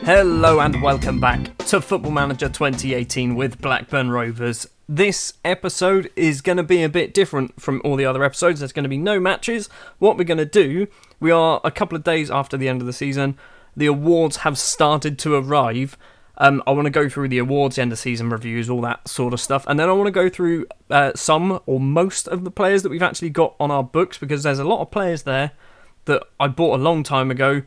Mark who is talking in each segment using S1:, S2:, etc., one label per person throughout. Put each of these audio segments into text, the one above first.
S1: Hello and welcome back to Football Manager 2018 with Blackburn Rovers. This episode is going to be a bit different from all the other episodes. There's going to be no matches. What we're going to do, we are a couple of days after the end of the season. The awards have started to arrive. I want to go through the awards, end of season reviews, all that sort of stuff. And then I want to go through some or most of the players that we've actually got on our books, because there's a lot of players there that I bought a long time ago.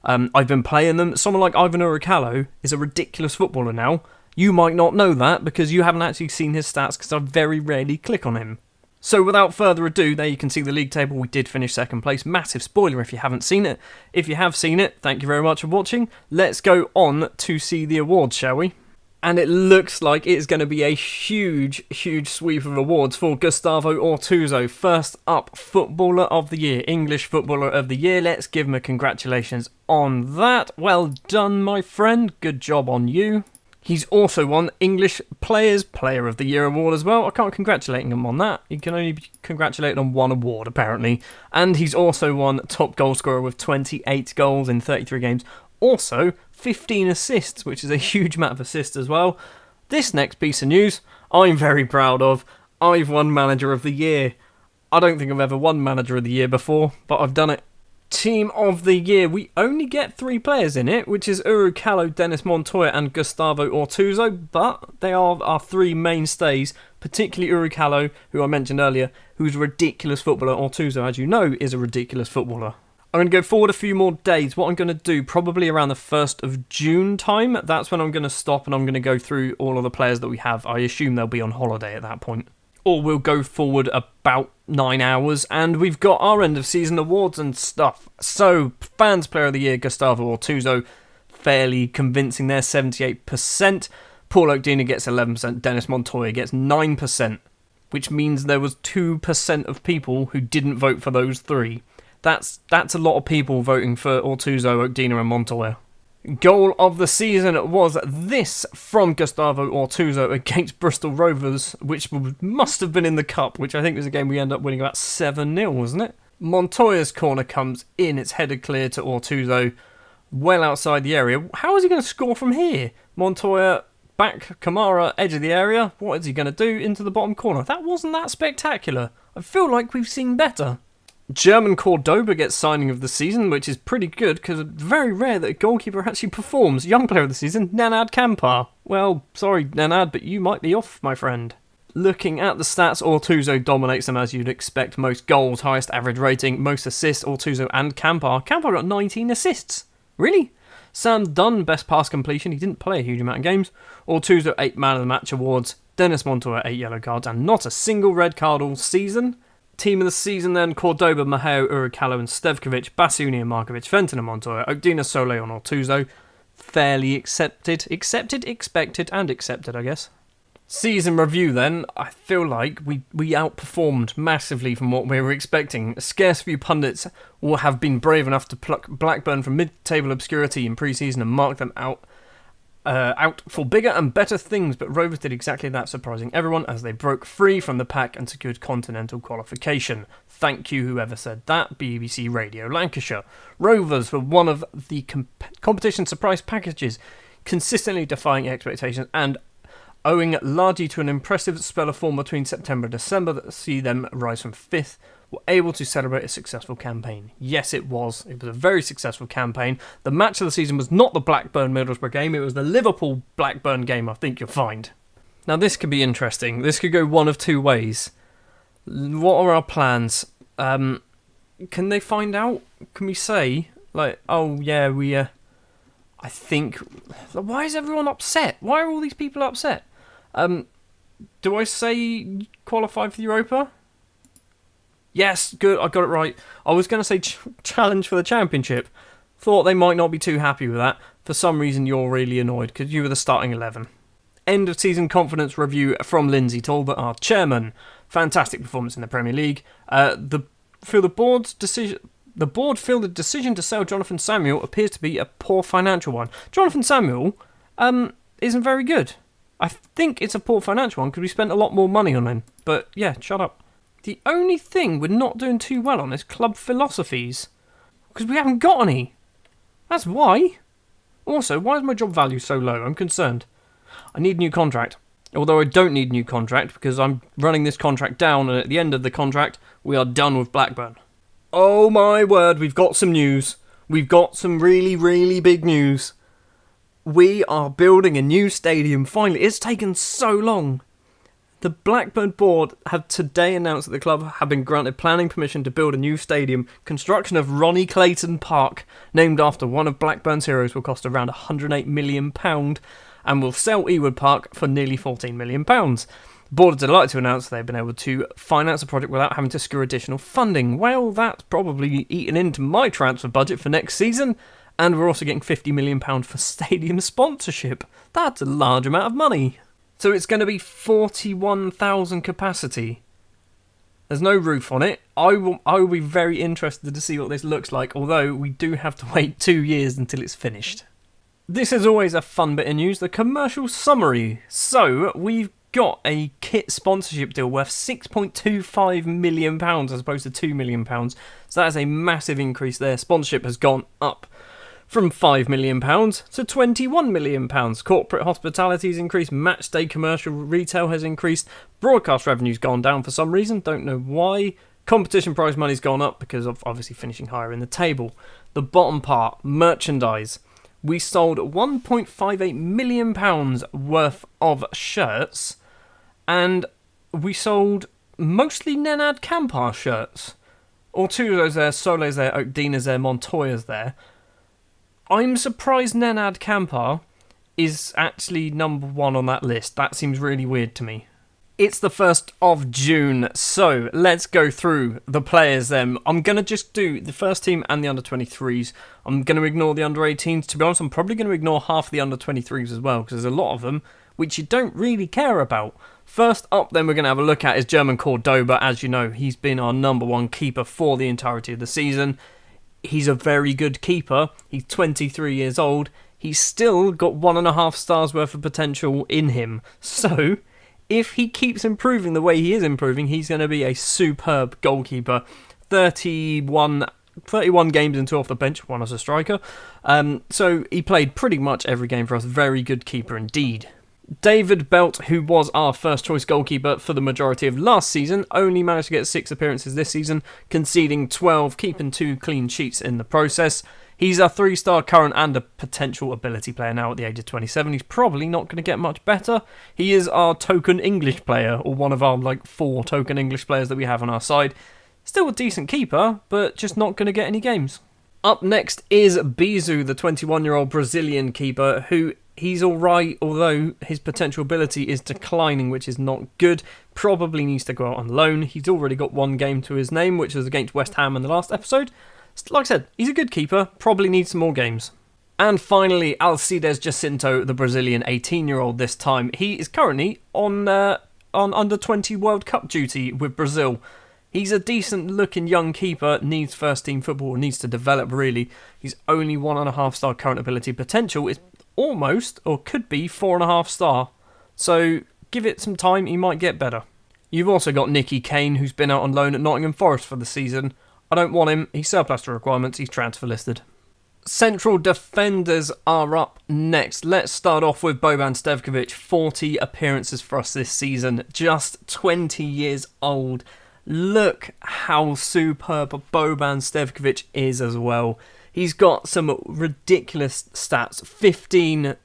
S1: I've been playing them. Someone like Ivan Uricalo is a ridiculous footballer now. You might not know that because you haven't actually seen his stats, because I very rarely click on him. So without further ado, there you can see the league table. We did finish second place. Massive spoiler if you haven't seen it. If you have seen it, thank you very much for watching. Let's go on to see the awards, shall we? And it looks like it's going to be a huge sweep of awards for Gustavo Ortuzo. First up, Footballer of the Year, English Footballer of the Year. Let's give him a congratulations on that. Well done, my friend. Good job on you. He's also won English Players Player of the Year award as well. I can't congratulate him on that. You can only be congratulated on one award, apparently. And he's also won Top Goal Scorer with 28 goals in 33 games. Also, 15 assists, which is a huge amount of assists as well. This next piece of news, I'm very proud of. I've won Manager of the Year. I don't think I've ever won Manager of the Year before, but I've done it. Team of the Year, we only get 3 players in it, which is Uricalo, Dennis Montoya and Gustavo Ortuzo, but they are our 3 mainstays, particularly Uricalo, who I mentioned earlier, who's a ridiculous footballer. Ortuzo, as you know, is a ridiculous footballer. I'm going to go forward a few more days. What I'm going to do, probably around the 1st of June time, that's when I'm going to stop and I'm going to go through all of the players that we have. I assume they'll be on holiday at that point. Or we'll go forward about 9 hours and we've got our end of season awards and stuff. So, Fans Player of the Year, Gustavo Ortuzo, fairly convincing there, 78%. Paul Oakdina gets 11%, Dennis Montoya gets 9%, which means there was 2% of people who didn't vote for those 3. That's a lot of people voting for Ortuzo, Oakdina and Montoya. Goal of the season was this from Gustavo Ortuzo against Bristol Rovers, which must have been in the Cup, which I think was a game we ended up winning about 7-0, wasn't it? Montoya's corner comes in, it's headed clear to Ortuzo, well outside the area. How is he going to score from here? Montoya, back, Kamara, edge of the area. What is he going to do? Into the bottom corner. That wasn't that spectacular. I feel like we've seen better. German Cordoba gets signing of the season, which is pretty good because it's very rare that a goalkeeper actually performs. Young player of the season, Nenad Kampar. Well, sorry Nenad, but you might be off, my friend. Looking at the stats, Ortuzo dominates them as you'd expect. Most goals, highest average rating, most assists, Ortuzo and Kampar. Kampar got 19 assists. Really? Sam Dunn, best pass completion. He didn't play a huge amount of games. Ortuzo, 8 man of the match awards. Dennis Montoya, 8 yellow cards and not a single red card all season. Team of the season then, Cordoba, Maheo, Uricalo and Stevkovic, Basuni and Markovic, Fenton and Montoya, Oakdina, Sole on Ortuzo. Fairly expected, and accepted, I guess. Season review then, I feel like we outperformed massively from what we were expecting. A scarce few pundits will have been brave enough to pluck Blackburn from mid-table obscurity in pre-season and mark them out for bigger and better things, but Rovers did exactly that, surprising everyone as they broke free from the pack and secured continental qualification. Thank you whoever said that, BBC Radio Lancashire. Rovers were one of the competition surprise packages, consistently defying expectations and owing largely to an impressive spell of form between September and December that see them rise from 5th, were able to celebrate a successful campaign. Yes, it was. It was a very successful campaign. The match of the season was not the Blackburn-Middlesbrough game, it was the Liverpool-Blackburn game, I think you'll find. Now, this could be interesting. This could go one of 2 ways. What are our plans? Can they find out? Can we say, like, oh, yeah, I think... Why is everyone upset? Why are all these people upset? Do I say qualify for Europa? Yes, good, I got it right. I was going to say challenge for the championship. Thought they might not be too happy with that. For some reason, you're really annoyed because you were the starting 11. End of season confidence review from Lindsay Talbot, our chairman. Fantastic performance in the Premier League. The board feel the decision to sell Jonathan Samuel appears to be a poor financial one. Jonathan Samuel isn't very good. I think it's a poor financial one because we spent a lot more money on him. But yeah, shut up. The only thing we're not doing too well on is club philosophies. Because we haven't got any. That's why. Also, why is my job value so low? I'm concerned. I need a new contract. Although I don't need a new contract because I'm running this contract down, and at the end of the contract, we are done with Blackburn. Oh my word, we've got some news. We've got some really, really big news. We are building a new stadium finally. It's taken so long. The Blackburn board have today announced that the club have been granted planning permission to build a new stadium. Construction of Ronnie Clayton Park, named after one of Blackburn's heroes, will cost around £108 million and will sell Ewood Park for nearly £14 million. The board are delighted to announce they've been able to finance the project without having to secure additional funding. Well, that's probably eaten into my transfer budget for next season, and we're also getting £50 million for stadium sponsorship. That's a large amount of money. So it's going to be 41,000 capacity. There's no roof on it. I will be very interested to see what this looks like, although we do have to wait 2 years until it's finished. This is always a fun bit of news, the commercial summary. So we've got a kit sponsorship deal worth £6.25 million as opposed to £2 million. So that is a massive increase there. Sponsorship has gone up from £5 million to £21 million. Corporate hospitality has increased, match day commercial retail has increased, broadcast revenue's gone down for some reason, don't know why. Competition prize money's gone up because of obviously finishing higher in the table. The bottom part, merchandise. We sold £1.58 million worth of shirts, and we sold mostly Nenad Kampar shirts. Or two of those there, Sole's there, Oakdina's there, Montoya's there. I'm surprised Nenad Kampar is actually number one on that list. That seems really weird to me. It's the 1st of June, so let's go through the players then. I'm going to just do the first team and the under-23s. I'm going to ignore the under-18s. To be honest, I'm probably going to ignore half the under-23s as well, because there's a lot of them which you don't really care about. First up then we're going to have a look at is German Cordoba. As you know, he's been our number one keeper for the entirety of the season. He's a very good keeper. He's 23 years old. He's still got 1.5 stars worth of potential in him. So, if he keeps improving the way he is improving, he's going to be a superb goalkeeper. 31 games into off the bench, one as a striker. So, he played pretty much every game for us. Very good keeper indeed. David Belt, who was our first choice goalkeeper for the majority of last season, only managed to get 6 appearances this season, conceding 12, keeping 2 clean sheets in the process. He's a 3-star current and a potential ability player now at the age of 27. He's probably not going to get much better. He is our token English player, or one of our 4 token English players that we have on our side. Still a decent keeper, but just not going to get any games. Up next is Bizu, the 21-year-old Brazilian keeper, who he's alright, although his potential ability is declining, which is not good. Probably needs to go out on loan. He's already got 1 game to his name, which was against West Ham in the last episode. Like I said, he's a good keeper, probably needs some more games. And finally, Alcides Jacinto, the Brazilian 18-year-old this time. He is currently on under-20 World Cup duty with Brazil. He's a decent-looking young keeper, needs first-team football, needs to develop really. He's only 1.5-star current ability. Potential is almost, or could be, 4.5 star. So give it some time, he might get better. You've also got Nicky Kane, who's been out on loan at Nottingham Forest for the season. I don't want him, he's surplus to requirements, he's transfer listed. Central defenders are up next. Let's start off with Boban Stevkovic. 40 appearances for us this season, just 20 years old. Look how superb Boban Stevkovic is as well. He's got some ridiculous stats. 15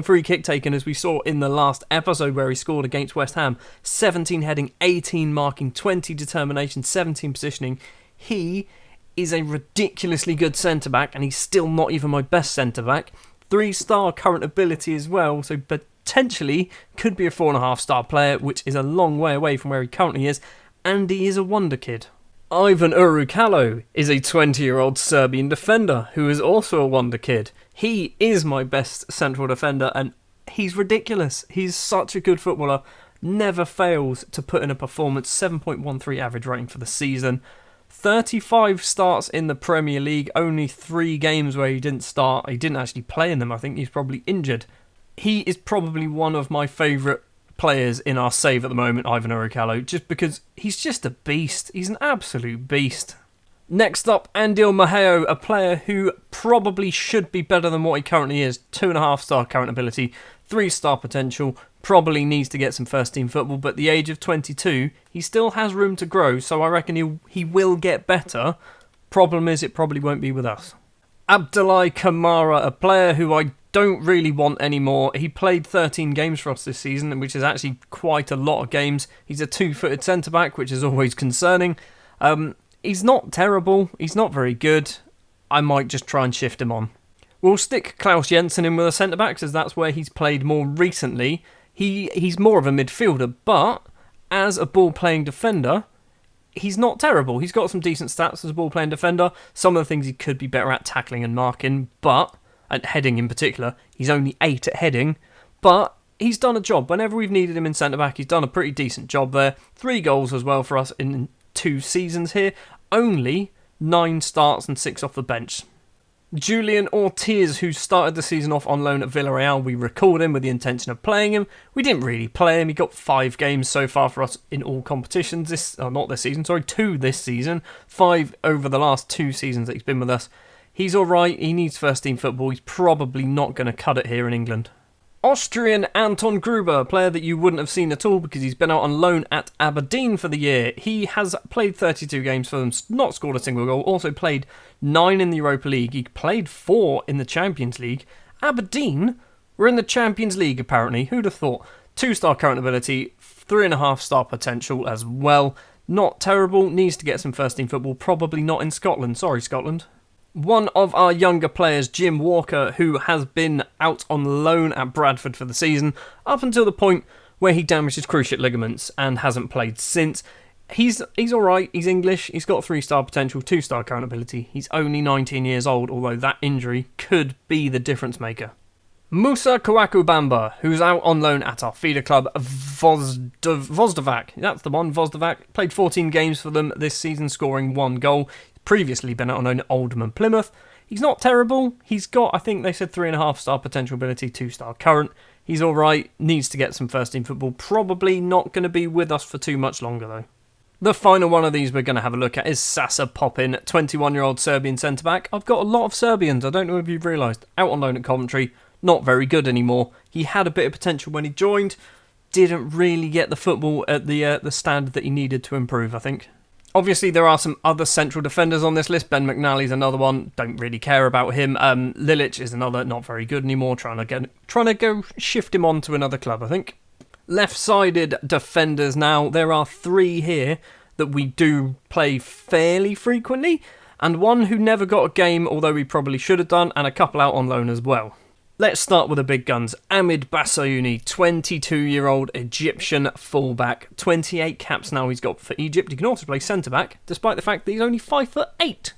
S1: free kick taken, as we saw in the last episode where he scored against West Ham. 17 heading, 18 marking, 20 determination, 17 positioning. He is a ridiculously good centre-back, and he's still not even my best centre-back. 3-star current ability as well, so potentially could be a 4.5-star player, which is a long way away from where he currently is, and he is a wonder kid. Ivan Urukalo is a 20-year-old Serbian defender who is also a wonder kid. He is my best central defender, and he's ridiculous. He's such a good footballer, never fails to put in a performance, 7.13 average rating for the season. 35 starts in the Premier League, only 3 games where he didn't start. He didn't actually play in them, I think he's probably injured. He is probably one of my favourite players in our save at the moment, Ivan Urukalo, just because he's just a beast. He's an absolute beast. Next up, Andil Maheo, a player who probably should be better than what he currently is. 2.5-star current ability, 3-star potential, probably needs to get some first team football, but at the age of 22, he still has room to grow, so I reckon he will get better. Problem is, it probably won't be with us. Abdullahi Kamara, a player who I don't really want anymore. He played 13 games for us this season, which is actually quite a lot of games. He's a 2-footed centre-back, which is always concerning. He's not terrible. He's not very good. I might just try and shift him on. We'll stick Klaus Jensen in with a centre-back, as that's where he's played more recently. He's more of a midfielder, but as a ball-playing defender, he's not terrible. He's got some decent stats as a ball-playing defender. Some of the things he could be better at, tackling and marking, but at heading in particular, he's only 8 at heading, but he's done a job. Whenever we've needed him in centre-back, he's done a pretty decent job there. 3 goals as well for us in 2 seasons here. Only 9 starts and 6 off the bench. Julian Ortiz, who started the season off on loan at Villarreal, we recalled him with the intention of playing him. We didn't really play him. He got 5 games so far for us in all competitions. 2 this season. 5 over the last 2 seasons that he's been with us. He's alright. He needs first team football. He's probably not going to cut it here in England. Austrian Anton Gruber, a player that you wouldn't have seen at all because he's been out on loan at Aberdeen for the year. He has played 32 games for them, not scored a single goal, also played 9 in the Europa League. He played 4 in the Champions League. Aberdeen were in the Champions League apparently. Who'd have thought? 2-star current ability, 3.5-star potential as well. Not terrible, needs to get some first team football, probably not in Scotland. Sorry, Scotland. One of our younger players, Jim Walker, who has been out on loan at Bradford for the season, up until the point where he damaged his cruciate ligaments and hasn't played since. He's alright, he's English, he's got 3-star potential, 2-star current ability. He's only 19 years old, although that injury could be the difference maker. Musa Kawakubamba, who's out on loan at our feeder club, Vozdovac. That's the one, Vozdovac. Played 14 games for them this season, scoring 1 goal. Previously been out on loan at Oldham and Plymouth. He's not terrible. He's got, I think they said 3.5-star potential ability, 2-star current. He's alright, needs to get some first team football. Probably not going to be with us for too much longer though. The final one of these we're going to have a look at is Sasa Popin, 21-year-old Serbian centre-back. I've got a lot of Serbians, I don't know if you've realised. Out on loan at Coventry, not very good anymore. He had a bit of potential when he joined, didn't really get the football at the standard that he needed to improve, I think. Obviously, there are some other central defenders on this list. Ben McNally's another one. Don't really care about him. Lilic is another, not very good anymore. Trying to go shift him on to another club, I think. Left-sided defenders now. There are 3 here that we do play fairly frequently, and one who never got a game, although he probably should have done, and a couple out on loan as well. Let's start with the big guns. Amid Bassaouni, 22-year-old Egyptian fullback. 28 caps now he's got for Egypt. He can also play centre-back, despite the fact that he's only 5'8".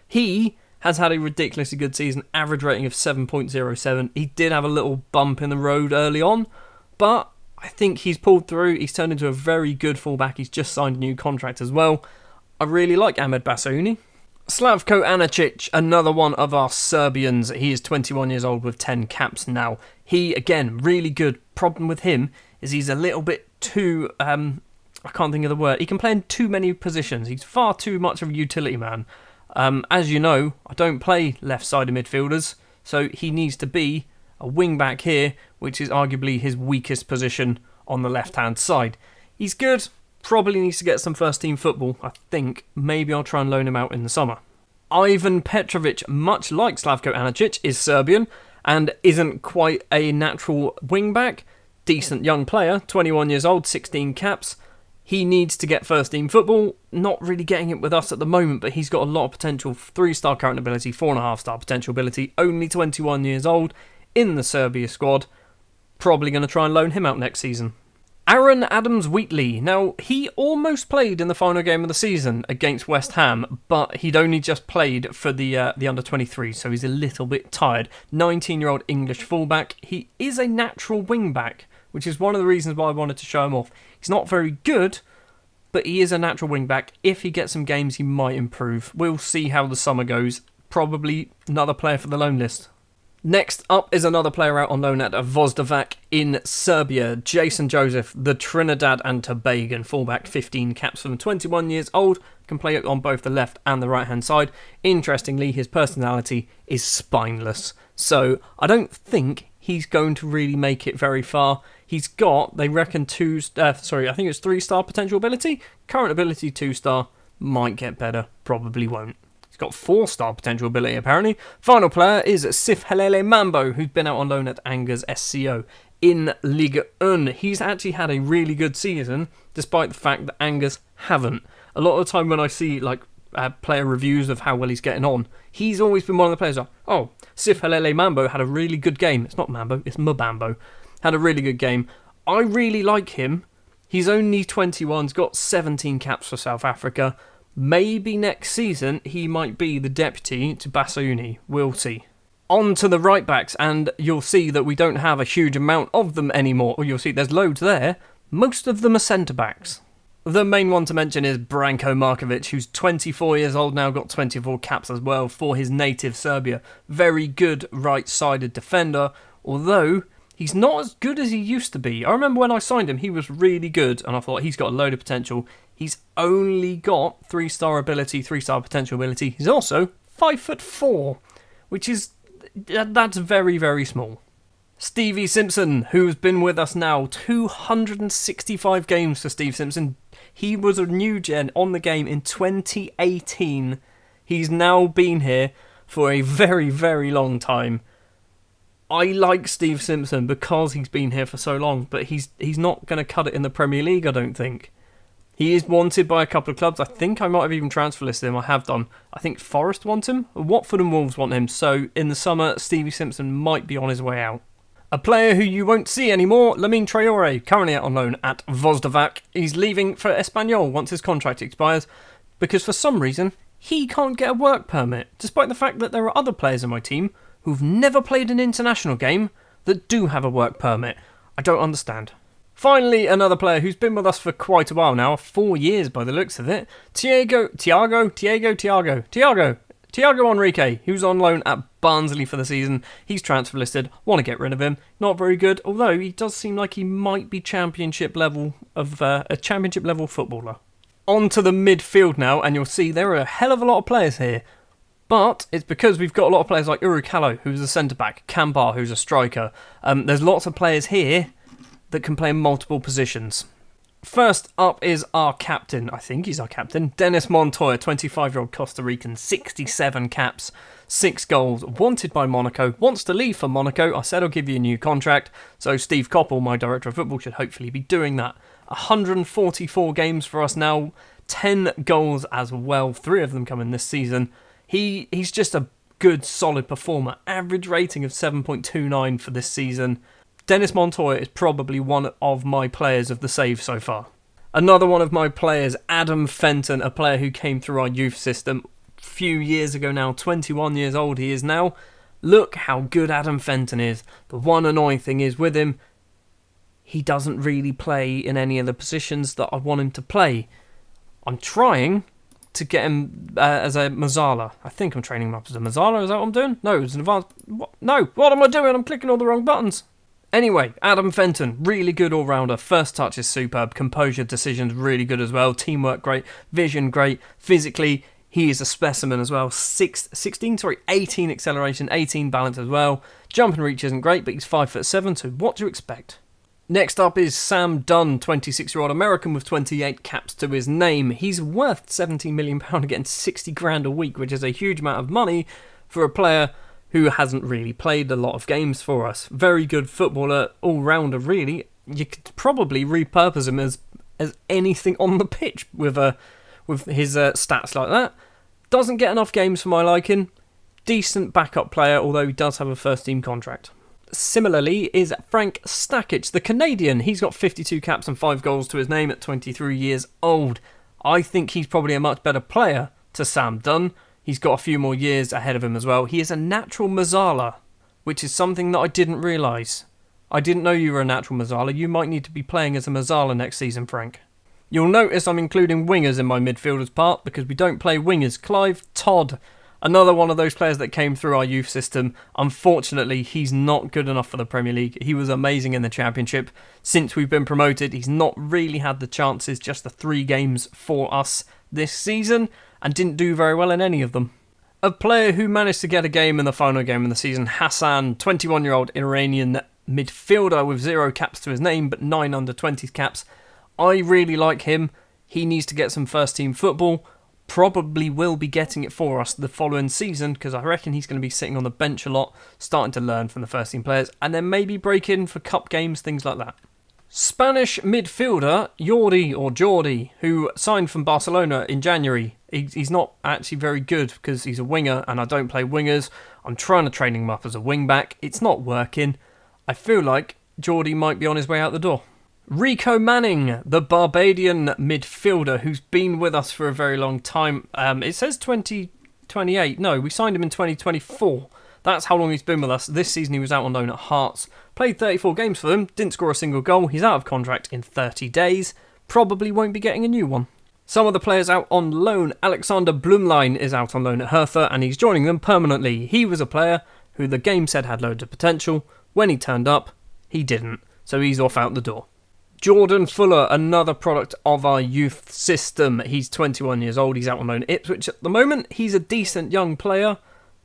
S1: He has had a ridiculously good season, average rating of 7.07. He did have a little bump in the road early on, but I think he's pulled through. He's turned into a very good fullback. He's just signed a new contract as well. I really like Amid Bassaouni. Slavko Anacic, another one of our Serbians. He is 21 years old with 10 caps now. He, again, really good. Problem with him is he's a little bit too... I can't think of the word. He can play in too many positions. He's far too much of a utility man. As you know, I don't play left-sided midfielders, so he needs to be a wing-back here, which is arguably his weakest position on the left-hand side. He's good. Probably needs to get some first-team football, I think. Maybe I'll try and loan him out in the summer. Ivan Petrovic, much like Slavko Anacic, is Serbian and isn't quite a natural wing-back. Decent young player, 21 years old, 16 caps. He needs to get first-team football. Not really getting it with us at the moment, but he's got a lot of potential. 3-star current ability, 4.5-star potential ability. Only 21 years old in the Serbia squad. Probably going to try and loan him out next season. Aaron Adams-Wheatley. Now, he almost played in the final game of the season against West Ham, but he'd only just played for the under-23, so he's a little bit tired. 19-year-old English fullback. He is a natural wing-back, which is one of the reasons why I wanted to show him off. He's not very good, but he is a natural wing-back. If he gets some games, he might improve. We'll see how the summer goes. Probably another player for the loan list. Next up is another player out on loan at Vozdavac in Serbia, Jason Joseph, the Trinidad and Tobagan fullback, 15 caps for them, 21 years old, can play on both the left and the right hand side. Interestingly, his personality is spineless, so I don't think he's going to really make it very far. He's got, they reckon, I think it's 3-star potential ability. Current ability 2-star, might get better, probably won't. He's got 4-star potential ability, apparently. Final player is Sif Helele Mambo, who's been out on loan at Angers SCO in Ligue 1. He's actually had a really good season, despite the fact that Angers haven't. A lot of the time when I see player reviews of how well he's getting on, he's always been one of the players like, oh, Sif Helele Mambo had a really good game. It's not Mambo, it's Mbambo. Had a really good game. I really like him. He's only 21, he's got 17 caps for South Africa. Maybe next season he might be the deputy to Basayuni. We'll see. On to the right backs, and you'll see that we don't have a huge amount of them anymore. Or you'll see there's loads there. Most of them are centre backs. The main one to mention is Branko Markovic, who's 24 years old now, got 24 caps as well for his native Serbia. Very good right-sided defender, although he's not as good as he used to be. I remember when I signed him, he was really good, and I thought he's got a load of potential. He's only got 3-star ability, 3-star potential ability. He's also 5'4", which is, that's very, very small. Stevie Simpson, who's been with us now, 265 games for Steve Simpson. He was a new gen on the game in 2018. He's now been here for a very, very long time. I like Steve Simpson because he's been here for so long, but he's not going to cut it in the Premier League, I don't think. He is wanted by a couple of clubs. I think I might have even transfer listed him. I have done. I think Forest want him. Watford and Wolves want him. So in the summer, Stevie Simpson might be on his way out. A player who you won't see anymore, Lamine Traore, currently out on loan at Vozdavac. He's leaving for Espanyol once his contract expires because for some reason he can't get a work permit, despite the fact that there are other players in my team who've never played an international game that do have a work permit. I don't understand. Finally, another player who's been with us for quite a while now, 4 years by the looks of it, Thiago Enrique, who's on loan at Barnsley for the season. He's transfer listed, want to get rid of him. Not very good, although he does seem like he might be championship level footballer. On to the midfield now, and you'll see there are a hell of a lot of players here. But it's because we've got a lot of players like Urukalo, who's a centre-back, Kambar, who's a striker. There's lots of players here that can play in multiple positions. First up is our captain. I think he's our captain. Dennis Montoya, 25-year-old Costa Rican, 67 caps, 6 goals, wanted by Monaco, wants to leave for Monaco. I said I'll give you a new contract, so Steve Coppell, my director of football, should hopefully be doing that. 144 games for us now, 10 goals as well, 3 of them coming this season. He's just a good, solid performer. Average rating of 7.29 for this season. Dennis Montoya is probably one of my players of the save so far. Another one of my players, Adam Fenton, a player who came through our youth system a few years ago now, 21 years old he is now. Look how good Adam Fenton is. The one annoying thing is with him, he doesn't really play in any of the positions that I want him to play. I'm trying to get him as a Mazzala. I think I'm training him up as a Mazzala. Is that what I'm doing? No, it's an advanced... No, what am I doing? I'm clicking all the wrong buttons. Anyway, Adam Fenton, really good all-rounder. First touch is superb. Composure, decisions, really good as well. Teamwork, great. Vision, great. Physically, he is a specimen as well. 18 acceleration, 18 balance as well. Jump and reach isn't great, but he's 5'7", so what do you expect? Next up is Sam Dunn, 26-year-old American with 28 caps to his name. He's worth £17 million, getting 60 grand a week, which is a huge amount of money for a player who hasn't really played a lot of games for us. Very good footballer, all-rounder, really. You could probably repurpose him as anything on the pitch with his stats like that. Doesn't get enough games for my liking. Decent backup player, although he does have a first-team contract. Similarly is Frank Stakic, the Canadian. He's got 52 caps and 5 goals to his name at 23 years old. I think he's probably a much better player to Sam Dunn. He's got a few more years ahead of him as well. He is a natural Mazzala, which is something that I didn't realise. I didn't know you were a natural Mazzala. You might need to be playing as a Mazzala next season, Frank. You'll notice I'm including wingers in my midfielders part because we don't play wingers. Clive Todd, Another one of those players that came through our youth system. Unfortunately, he's not good enough for the Premier League. He was amazing in the Championship. Since we've been promoted, he's not really had the chances, just the 3 games for us this season, and didn't do very well in any of them. A player who managed to get a game in the final game of the season, Hassan, 21-year-old Iranian midfielder with 0 caps to his name, but 9 under-20s caps. I really like him. He needs to get some first-team football. Probably will be getting it for us the following season, because I reckon he's going to be sitting on the bench a lot, starting to learn from the first-team players, and then maybe break in for cup games, things like that. Spanish midfielder Jordi, who signed from Barcelona in January. He's not actually very good because he's a winger, and I don't play wingers. I'm trying to train him up as a wing-back. It's not working. I feel like Jordi might be on his way out the door. Rico Manning, the Barbadian midfielder who's been with us for a very long time. It says 2028. No, we signed him in 2024. That's how long he's been with us. This season he was out on loan at Hearts. Played 34 games for them, didn't score a single goal. He's out of contract in 30 days. Probably won't be getting a new one. Some of the players out on loan. Alexander Blumlein is out on loan at Hertha and he's joining them permanently. He was a player who the game said had loads of potential. When he turned up, he didn't. So he's off out the door. Jordan Fuller, another product of our youth system. He's 21 years old. He's out on loan at Ipswich at the moment. He's a decent young player.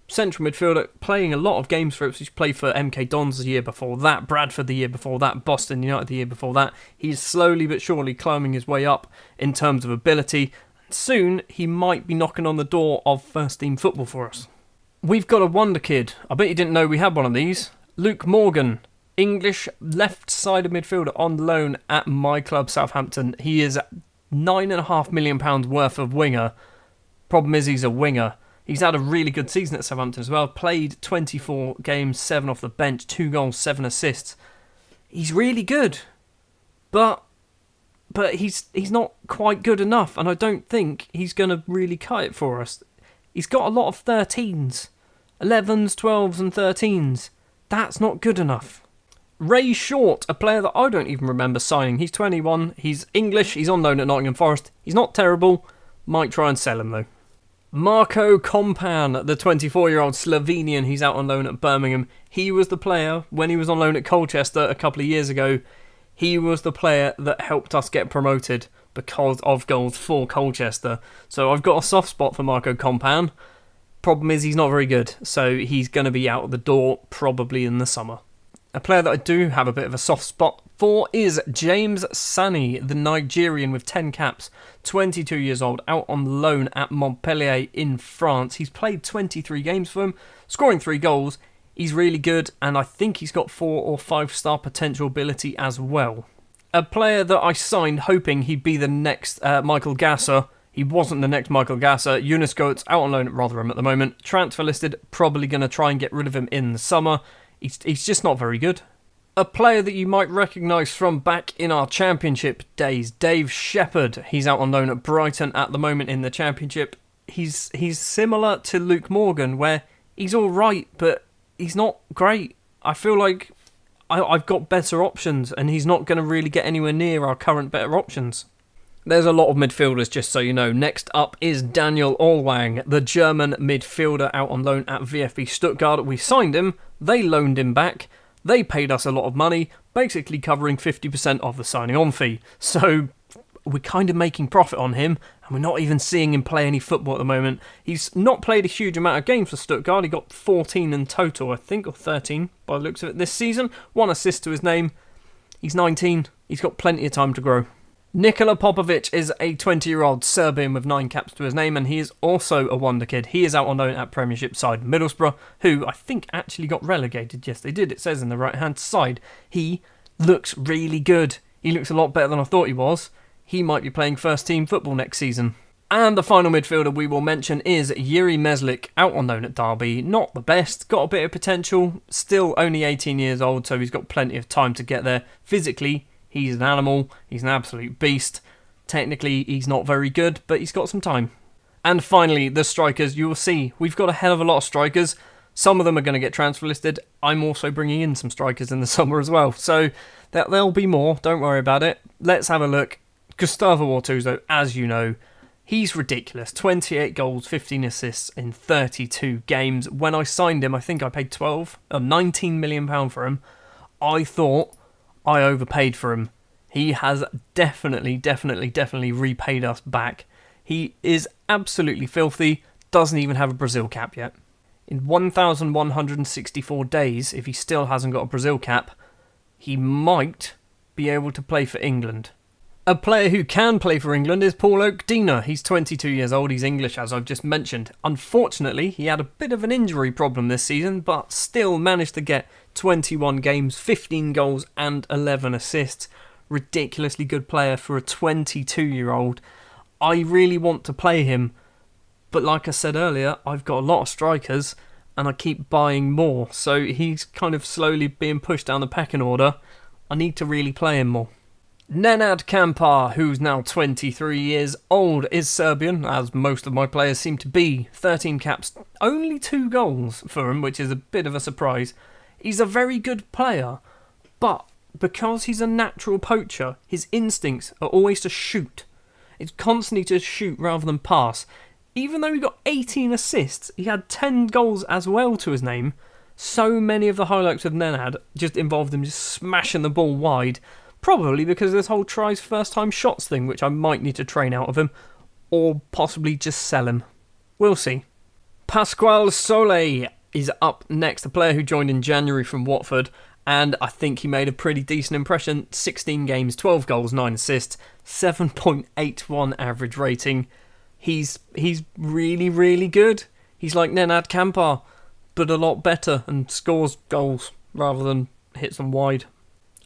S1: Central midfielder, playing a lot of games for Ipswich. Played for MK Dons the year before that, Bradford the year before that, Boston United the year before that. He's slowly but surely climbing his way up in terms of ability. Soon, he might be knocking on the door of first-team football for us. We've got a wonder kid. I bet you didn't know we had one of these. Luke Morgan. English left-sided midfielder on loan at my club, Southampton. He is £9.5 million worth of winger. Problem is he's a winger. He's had a really good season at Southampton as well. Played 24 games, 7 off the bench, 2 goals, 7 assists. He's really good. But he's not quite good enough, and I don't think he's going to really cut it for us. He's got a lot of 13s. 11s, 12s and 13s. That's not good enough. Ray Short, a player that I don't even remember signing. He's 21, he's English, he's on loan at Nottingham Forest. He's not terrible, might try and sell him though. Marko Kompan, the 24-year-old Slovenian, he's out on loan at Birmingham. He was the player, when he was on loan at Colchester a couple of years ago, he was the player that helped us get promoted because of goals for Colchester. So I've got a soft spot for Marko Kompan. Problem is he's not very good, so he's going to be out the door probably in the summer. A player that I do have a bit of a soft spot for is James Sani, the Nigerian with 10 caps, 22 years old, out on loan at Montpellier in France. He's played 23 games for them, scoring 3 goals. He's really good, and I think he's got 4 or 5-star potential ability as well. A player that I signed hoping he'd be the next Michael Gasser. He wasn't the next Michael Gasser. Yunus Goetz out on loan at Rotherham at the moment. Transfer listed, probably going to try and get rid of him in the summer. He's just not very good. A player that you might recognise from back in our Championship days, Dave Shepherd. He's out on loan at Brighton at the moment in the Championship. He's similar to Luke Morgan, where he's all right, but he's not great. I feel like I've got better options, and he's not going to really get anywhere near our current better options. There's a lot of midfielders, just so you know. Next up is Daniel Olwang, the German midfielder out on loan at VfB Stuttgart. We signed him, they loaned him back, they paid us a lot of money, basically covering 50% of the signing on fee. So we're kind of making profit on him, and we're not even seeing him play any football at the moment. He's not played a huge amount of games for Stuttgart. He got 14 in total, I think, or 13 by the looks of it this season. 1 assist to his name. He's 19. He's got plenty of time to grow. Nikola Popovic is a 20-year-old Serbian with 9 caps to his name, and he is also a wonder kid. He is out on loan at Premiership side Middlesbrough, who I think actually got relegated. Yes, they did. It says in the right-hand side. He looks really good. He looks a lot better than I thought he was. He might be playing first-team football next season. And the final midfielder we will mention is Yuri Meslik, out on loan at Derby. Not the best, got a bit of potential, still only 18 years old, so he's got plenty of time to get there. Physically, he's an animal, he's an absolute beast. Technically, he's not very good, but he's got some time. And finally, the strikers. You will see, we've got a hell of a lot of strikers. Some of them are going to get transfer listed. I'm also bringing in some strikers in the summer as well. So there'll be more, don't worry about it. Let's have a look. Gustavo Ortuzzo, as you know, He's ridiculous. 28 goals, 15 assists in 32 games. When I signed him, I think I paid £19 million for him. I thought I overpaid for him. He has definitely repaid us back. He is absolutely filthy. Doesn't even have a Brazil cap yet. In 1,164 days, if he still hasn't got a Brazil cap, he might be able to play for England. A player who can play for England is Paul Oakdina. He's 22 years old, he's English as I've just mentioned. Unfortunately, he had a bit of an injury problem this season, but still managed to get 21 games, 15 goals and 11 assists. Ridiculously good player for a 22-year-old. I really want to play him, but like I said earlier, I've got a lot of strikers and I keep buying more, so he's kind of slowly being pushed down the pecking order. I need to really play him more. Nenad Kampar, who's now 23 years old, is Serbian, as most of my players seem to be. 13 caps, only 2 goals for him, which is a bit of a surprise. He's a very good player, but because he's a natural poacher, his instincts are always to shoot. It's constantly to shoot rather than pass. Even though he got 18 assists, he had 10 goals as well to his name. So many of the highlights of Nenad just involved him just smashing the ball wide. Probably because of this whole tries first time shots thing, which I might need to train out of him, or possibly just sell him. We'll see. Pasquale Soler is up next, a player who joined in January from Watford, and I think he made a pretty decent impression. 16 games, 12 goals, 9 assists, 7.81 average rating. He's really good. He's like Nenad Kampar, but a lot better and scores goals rather than hits them wide.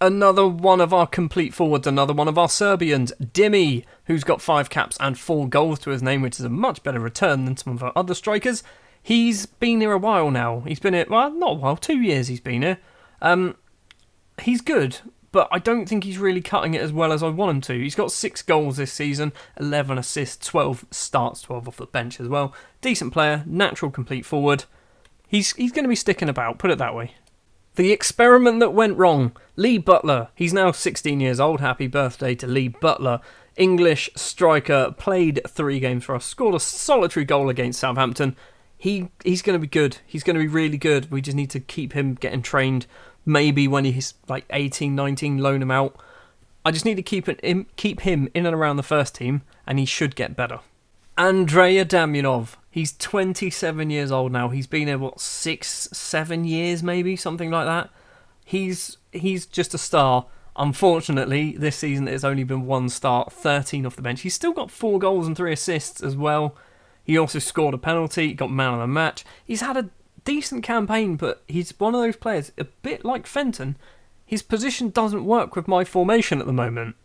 S1: Another one of our complete forwards, another one of our Serbians, Dimi, who's got 5 caps and 4 goals to his name, which is a much better return than some of our other strikers. He's been here a while now. He's been here, well, not a while, 2 years he's been here. He's good, but I don't think he's really cutting it as well as I want him to. He's got 6 goals this season, 11 assists, 12 starts, 12 off the bench as well. Decent player, natural complete forward. He's going to be sticking about, put it that way. The experiment that went wrong. Lee Butler. He's now 16 years old. Happy birthday to Lee Butler. English striker. Played 3 games for us. Scored a solitary goal against Southampton. He's going to be good. He's going to be really good. We just need to keep him getting trained. Maybe when he's like 18, 19, loan him out. I just need to keep him in and around the first team, and he should get better. Andrea Damjanov. He's 27 years old now. He's been here, 6, 7 years maybe, something like that. He's just a star. Unfortunately, this season it's only been 1 start, 13 off the bench. He's still got 4 goals and 3 assists as well. He also scored a penalty, got man of the match. He's had a decent campaign, but he's one of those players, a bit like Fenton. His position doesn't work with my formation at the moment.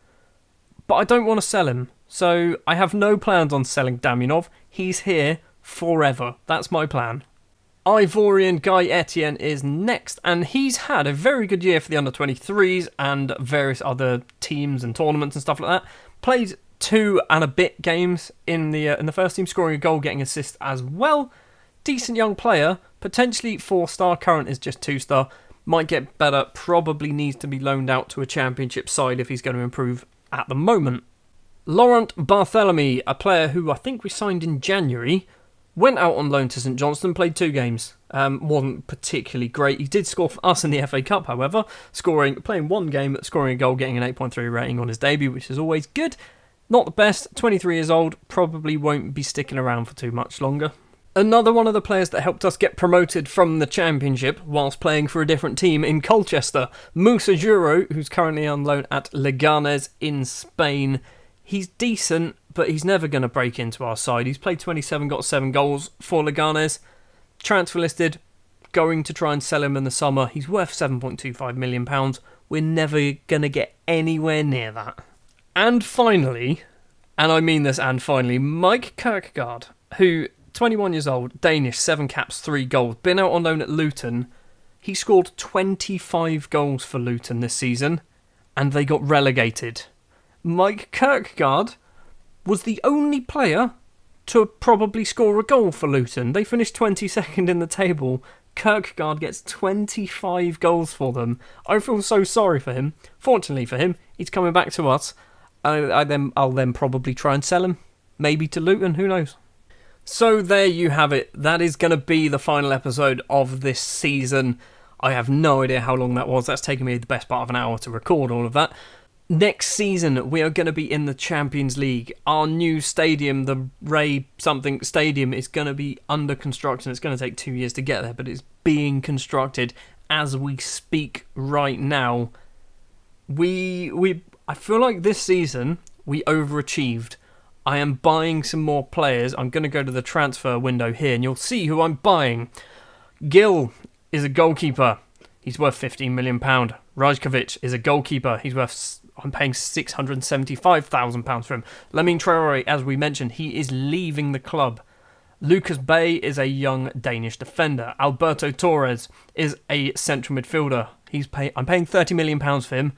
S1: But I don't want to sell him, so I have no plans on selling Damjanov. He's here forever. That's my plan. Ivorian Guy Etienne is next, and he's had a very good year for the under-23s and various other teams and tournaments and stuff like that. Played 2 and a bit games in the first team, scoring a goal, getting assist as well. Decent young player, potentially 4-star, current is just 2-star. Might get better, probably needs to be loaned out to a championship side if he's going to improve at the moment. Laurent Barthélemy, a player who I think we signed in January, went out on loan to St Johnstone, played 2 games. Wasn't particularly great. He did score for us in the FA Cup, however, playing 1 game, scoring a goal, getting an 8.3 rating on his debut, which is always good. Not the best, 23 years old, probably won't be sticking around for too much longer. Another one of the players that helped us get promoted from the Championship whilst playing for a different team in Colchester, Musa Juro, who's currently on loan at Leganés in Spain. He's decent, but he's never going to break into our side. He's played 27, got 7 goals for Leganés. Transfer listed, going to try and sell him in the summer. He's worth £7.25 million. We're never going to get anywhere near that. And finally, and I mean this and finally, Mike Kirkegaard, who, 21 years old, Danish, 7 caps, 3 goals, been out on loan at Luton. He scored 25 goals for Luton this season, and they got relegated. Mike Kirkegaard was the only player to probably score a goal for Luton. They finished 22nd in the table. Kirkegaard gets 25 goals for them. I feel so sorry for him. Fortunately for him, he's coming back to us. I'll then probably try and sell him. maybe to Luton, who knows. So there you have it. That is going to be the final episode of this season. I have no idea how long that was. That's taken me the best part of an hour to record all of that. Next season, we are going to be in the Champions League. Our new stadium, the Ray something Stadium, is going to be under construction. It's going to take 2 years to get there, but it's being constructed as we speak right now. I feel like this season, we overachieved. I am buying some more players. I'm going to go to the transfer window here, and you'll see who I'm buying. Gill is a goalkeeper. He's worth £15 million. Rajkovic is a goalkeeper. I'm paying £675,000 for him. Lamine Traore, as we mentioned, he is leaving the club. Lucas Bay is a young Danish defender. Alberto Torres is a central midfielder. I'm paying £30 million for him.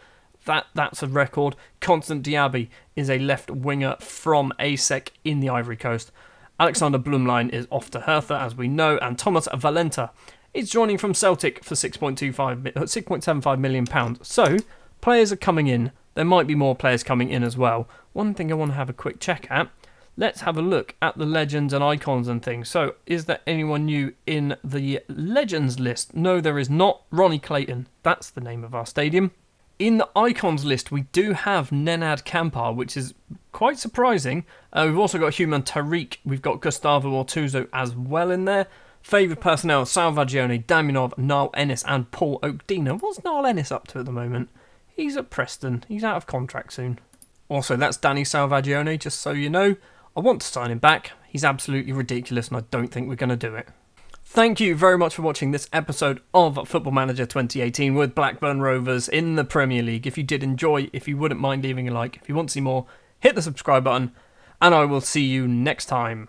S1: That's a record. Constant Diaby is a left winger from ASEC in the Ivory Coast. Alexander Blumlein is off to Hertha, as we know, and Thomas Valenta is joining from Celtic for £6.75 million. So, players are coming in. There might be more players coming in as well. One thing I want to have a quick check at. Let's have a look at the legends and icons and things. So, is there anyone new in the legends list? No, there is not. Ronnie Clayton. That's the name of our stadium. In the icons list, we do have Nenad Kampar, which is quite surprising. We've also got Human Tariq. We've got Gustavo Ortuzo as well in there. Favoured personnel, Salvagione, Daminov, Niall Ennis and Paul Oakdina. What's Niall Ennis up to at the moment? He's at Preston. He's out of contract soon. Also, that's Danny Salvagione, just so you know. I want to sign him back. He's absolutely ridiculous and I don't think we're going to do it. Thank you very much for watching this episode of Football Manager 2018 with Blackburn Rovers in the Premier League. If you did enjoy, if you wouldn't mind leaving a like, if you want to see more, hit the subscribe button, and I will see you next time.